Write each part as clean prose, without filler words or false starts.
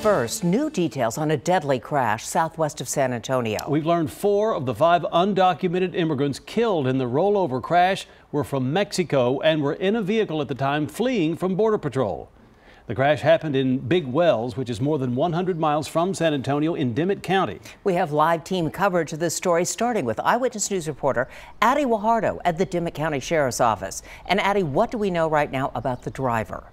First, new details on a deadly crash southwest of San Antonio. We've learned 4 of the 5 undocumented immigrants killed in the rollover crash were from Mexico and were in a vehicle at the time fleeing from Border Patrol. The crash happened in Big Wells, which is more than 100 miles from San Antonio in Dimmitt County. We have live team coverage of this story, starting with Eyewitness News reporter Addie Guajardo at the Dimmitt County Sheriff's Office. And Addie, what do we know right now about the driver?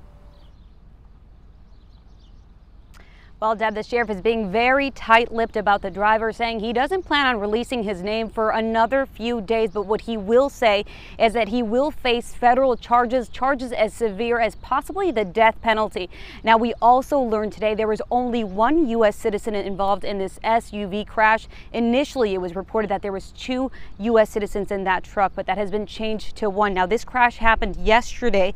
Well, Deb, the sheriff is being very tight-lipped about the driver, saying he doesn't plan on releasing his name for another few days. But what he will say is that he will face federal charges as severe as possibly the death penalty. Now, we also learned today there was only 1 U.S. citizen involved in this SUV crash. Initially, it was reported that there was 2 U.S. citizens in that truck, but that has been changed to 1. Now, this crash happened yesterday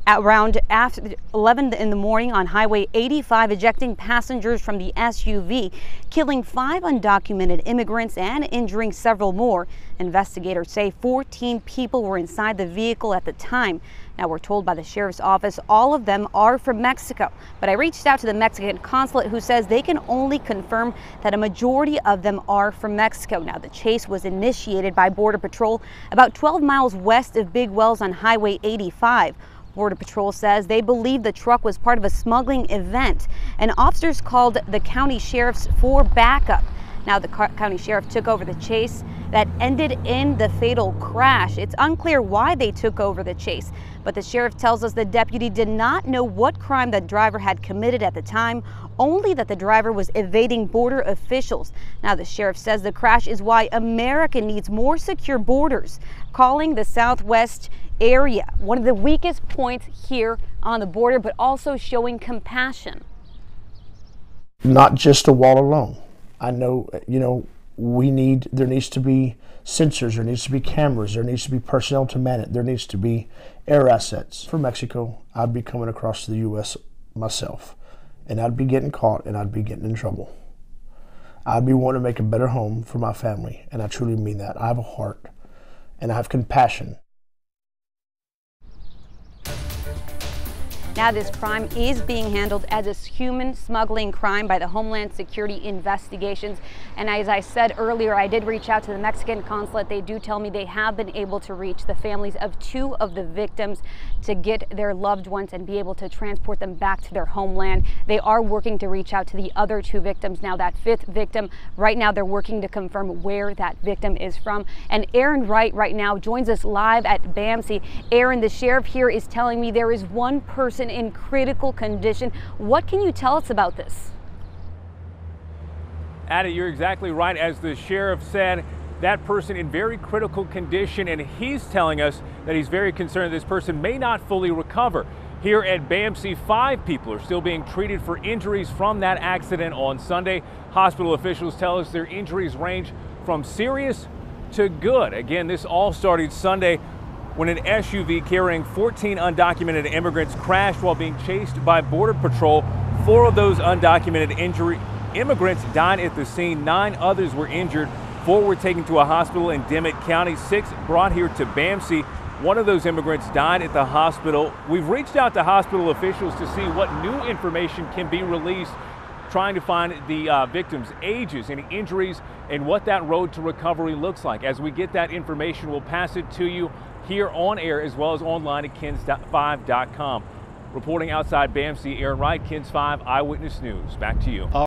around after 11 in the morning on Highway 85, ejecting passengers from the SUV, killing 5 undocumented immigrants and injuring several more. Investigators say 14 people were inside the vehicle at the time. Now, we're told by the sheriff's office all of them are from Mexico, but I reached out to the Mexican consulate, who says they can only confirm that a majority of them are from Mexico. Now, the chase was initiated by Border Patrol about 12 miles west of Big Wells on Highway 85. Border Patrol says they believe the truck was part of a smuggling event, and officers called the county sheriffs for backup. Now, the county sheriff took over the chase that ended in the fatal crash. It's unclear why they took over the chase, but the sheriff tells us the deputy did not know what crime the driver had committed at the time, only that the driver was evading border officials. Now, the sheriff says the crash is why America needs more secure borders, calling the Southwest area one of the weakest points here on the border, but also showing compassion. Not just a wall alone. I know, there needs to be sensors, there needs to be cameras, there needs to be personnel to man it, there needs to be air assets. For Mexico, I'd be coming across to the U.S. myself, and I'd be getting caught and I'd be getting in trouble. I'd be wanting to make a better home for my family, and I truly mean that. I have a heart and I have compassion. Now, this crime is being handled as a human smuggling crime by the Homeland Security Investigations. And as I said earlier, I did reach out to the Mexican consulate. They do tell me they have been able to reach the families of 2 of the victims to get their loved ones and be able to transport them back to their homeland. They are working to reach out to the other 2 victims. Now, that 5th victim, right now they're working to confirm where that victim is from. And Aaron Wright right now joins us live at BAMC. Aaron, the sheriff here is telling me there is 1 person in critical condition. What can you tell us about this? Addie, you're exactly right. As the sheriff said, that person in very critical condition, and he's telling us that he's very concerned this person may not fully recover. Here at BAMC, 5 people are still being treated for injuries from that accident on Sunday. Hospital officials tell us their injuries range from serious to good. Again, this all started Sunday when an SUV carrying 14 undocumented immigrants crashed while being chased by Border Patrol. 4 of those undocumented immigrants died at the scene. 9 others were injured. 4 were taken to a hospital in Dimmitt County. 6 brought here to BAMC. 1 of those immigrants died at the hospital. We've reached out to hospital officials to see what new information can be released, trying to find the victims' ages and injuries and what that road to recovery looks like. As we get that information, we'll pass it to you here on air as well as online at KENS5.com. Reporting outside BAMC, Aaron Wright, KENS 5 Eyewitness News. Back to you.